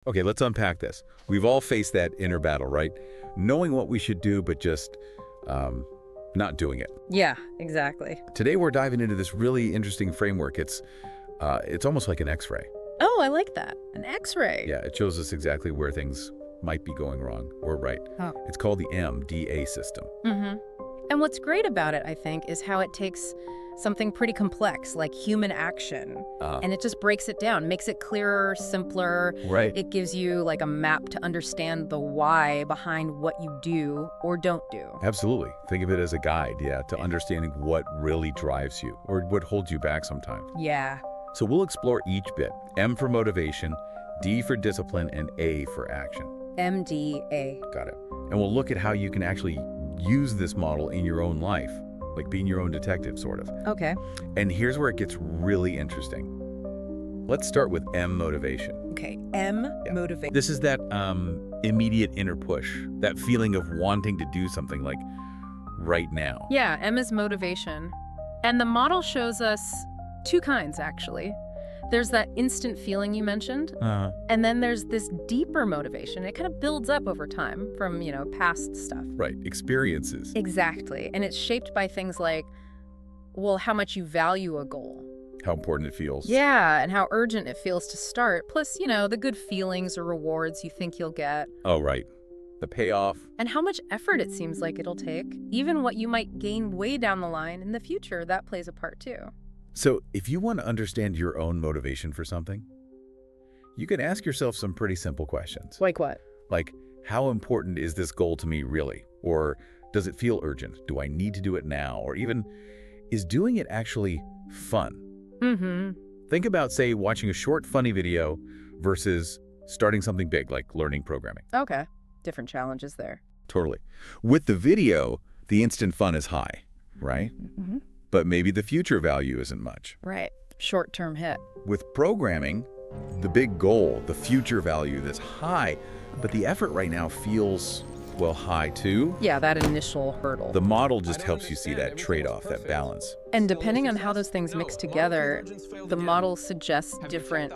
Okay, let's unpack this. We've all faced that inner battle, right? Knowing what we should do, but just not doing it. Yeah, exactly. Today, we're diving into this really interesting framework. It's almost like an X-ray. Oh, I like that. An X-ray. Yeah, it shows us exactly where things might be going wrong or right. Oh. It's called the MDA system. Mm-hmm. And what's great about it, I think, is how it takes something pretty complex, like human action, and it just breaks it down, makes it clearer, simpler. Right. It gives you like a map to understand the why behind what you do or don't do. Absolutely. Think of it as a guide, to understanding what really drives you or what holds you back sometimes. Yeah. So we'll explore each bit. M for motivation, D for discipline, and A for action. MDA. Got it. And we'll look at how you can actually use this model in your own life, like being your own detective, sort of. Okay. And here's where it gets really interesting. Let's start with M, motivation. Okay, motivation. This is that immediate inner push, that feeling of wanting to do something like right now. Yeah, M is motivation. And the model shows us two kinds, actually. There's that instant feeling you mentioned, and then there's this deeper motivation. It kind of builds up over time from, past stuff. Right, experiences. Exactly. And it's shaped by things like, well, how much you value a goal. How important it feels. Yeah, and how urgent it feels to start. Plus, the good feelings or rewards you think you'll get. Oh, right. The payoff. And how much effort it seems like it'll take. Even what you might gain way down the line in the future, that plays a part too. So if you want to understand your own motivation for something, you can ask yourself some pretty simple questions. Like what? Like, how important is this goal to me really? Or does it feel urgent? Do I need to do it now? Or even, is doing it actually fun? Mm-hmm. Think about, say, watching a short, funny video versus starting something big, like learning programming. Okay. Different challenges there. Totally. With the video, the instant fun is high, right? Mm-hmm. But maybe the future value isn't much. Right. Short-term hit. With programming, the big goal, the future value that's high, but the effort right now feels, well, high too. Yeah, that initial hurdle. The model just helps you see that trade-off, that balance. And depending on how those things mix together, the model suggests different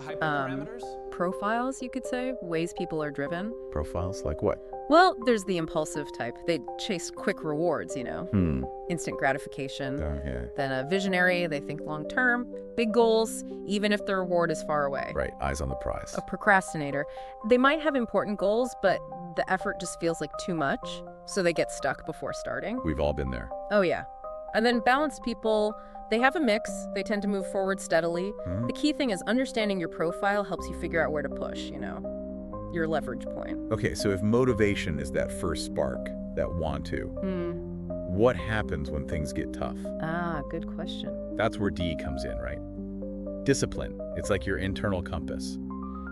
profiles, you could say, ways people are driven. Profiles like what? Well, there's the impulsive type. They chase quick rewards, instant gratification. Yeah. Then a visionary, they think long-term, big goals, even if the reward is far away. Right, eyes on the prize. A procrastinator, they might have important goals, but the effort just feels like too much, so they get stuck before starting. We've all been there. Oh, yeah. And then balanced people, they have a mix. They tend to move forward steadily. The key thing is understanding your profile helps you figure out where to push, your leverage point. Okay, so if motivation is that first spark, that want to, what happens when things get tough? Ah, good question. That's where D comes in, right? Discipline. It's like your internal compass,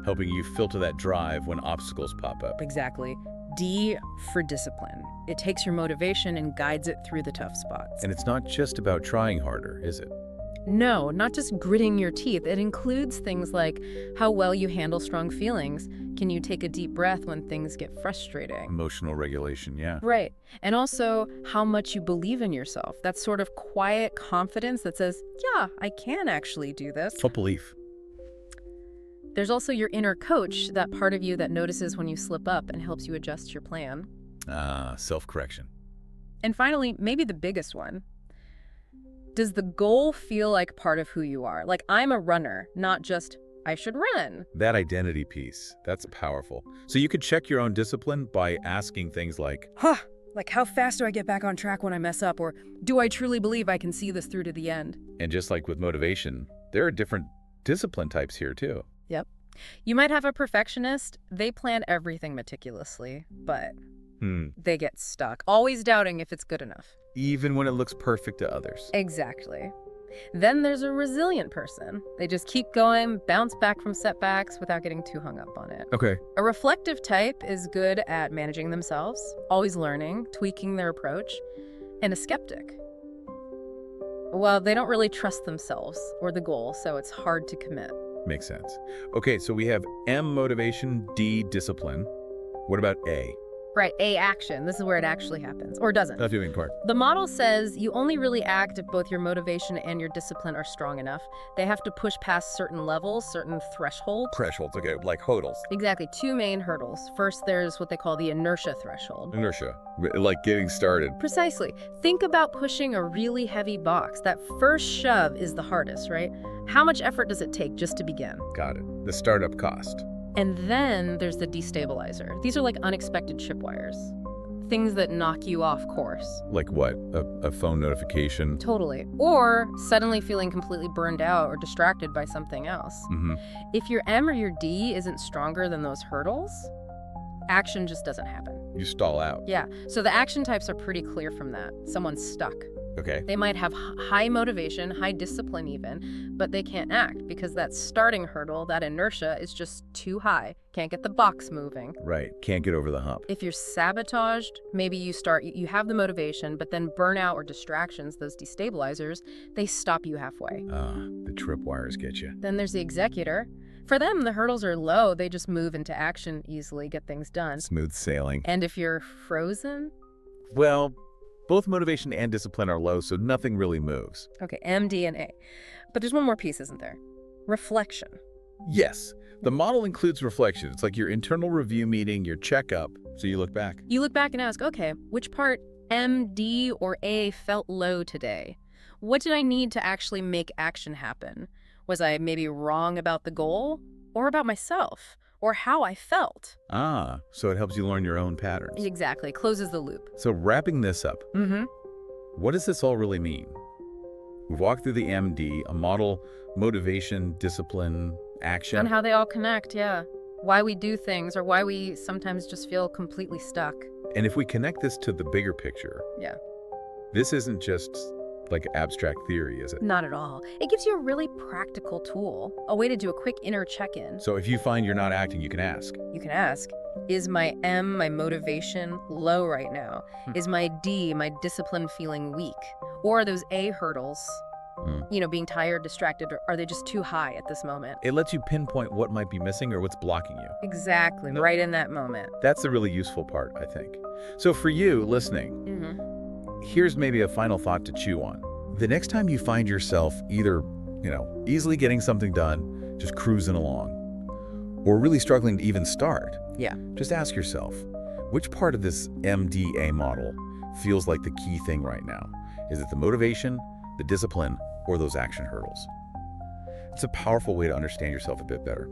helping you filter that drive when obstacles pop up. Exactly. D for discipline. It takes your motivation and guides it through the tough spots. And it's not just about trying harder, is it? No, not just gritting your teeth. It includes things like how well you handle strong feelings. Can you take a deep breath when things get frustrating? Emotional regulation, yeah. Right. And also how much you believe in yourself. That sort of quiet confidence that says, yeah, I can actually do this. What belief? There's also your inner coach, that part of you that notices when you slip up and helps you adjust your plan. Self-correction. And finally, maybe the biggest one. Does the goal feel like part of who you are? Like, I'm a runner, not just, I should run. That identity piece, that's powerful. So you could check your own discipline by asking things like, Like, how fast do I get back on track when I mess up? Or do I truly believe I can see this through to the end? and just like with motivation, there are different discipline types here too. Yep. You might have a perfectionist. They plan everything meticulously, but they get stuck, always doubting if it's good enough. Even when it looks perfect to others. Exactly. Then there's a resilient person. They just keep going, bounce back from setbacks without getting too hung up on it. Okay. A reflective type is good at managing themselves, always learning, tweaking their approach. And a skeptic, well, they don't really trust themselves or the goal, so it's hard to commit. Makes sense. Okay, so we have M, motivation, D, discipline. What about A? Right, A, action. This is where it actually happens, or doesn't. Not doing part. The model says you only really act if both your motivation and your discipline are strong enough. They have to push past certain levels, certain thresholds. Thresholds, okay, like hurdles. Exactly, two main hurdles. First, there's what they call the inertia threshold. Inertia, like getting started. Precisely. Think about pushing a really heavy box. That first shove is the hardest, right? How much effort does it take just to begin? Got it. The startup cost. And then there's the destabilizer. These are like unexpected tripwires. Things that knock you off course. Like what? A phone notification? Totally. Or suddenly feeling completely burned out or distracted by something else. Mm-hmm. If your M or your D isn't stronger than those hurdles, action just doesn't happen. You stall out. Yeah, so the action types are pretty clear from that. Someone's stuck. Okay. They might have high motivation, high discipline even, but they can't act because that starting hurdle, that inertia, is just too high. Can't get the box moving. Right. Can't get over the hump. If you're sabotaged, maybe you have the motivation, but then burnout or distractions, those destabilizers, they stop you halfway. The tripwires get you. Then there's the executor. For them, the hurdles are low. They just move into action easily, get things done. Smooth sailing. And if you're frozen? Well, both motivation and discipline are low, so nothing really moves. Okay, M, D, and A. But there's one more piece, isn't there? Reflection. Yes. The model includes reflection. It's like your internal review meeting, your checkup, so you look back. You look back and ask, okay, which part, M, D, or A, felt low today? What did I need to actually make action happen? Was I maybe wrong about the goal? Or about myself? Or how I felt? So it helps you learn your own patterns. Exactly, closes the loop. So wrapping this up, what does this all really mean? We've walked through the MD, a model, motivation, discipline, action. And how they all connect, yeah. Why we do things, or why we sometimes just feel completely stuck. And if we connect this to the bigger picture, Yeah. this isn't just like abstract theory, is it? Not at all. It gives you a really practical tool, a way to do a quick inner check-in. So if you find you're not acting, you can ask. You can ask, is my M, my motivation, low right now? Is my D, my discipline, feeling weak? Or are those A hurdles, being tired, distracted, or are they just too high at this moment? It lets you pinpoint what might be missing or what's blocking you. Exactly, right in that moment. That's the really useful part, I think. So for you listening, here's maybe a final thought to chew on. The next time you find yourself either, easily getting something done, just cruising along, or really struggling to even start, just ask yourself, which part of this MDA model feels like the key thing right now? Is it the motivation, the discipline, or those action hurdles? It's a powerful way to understand yourself a bit better.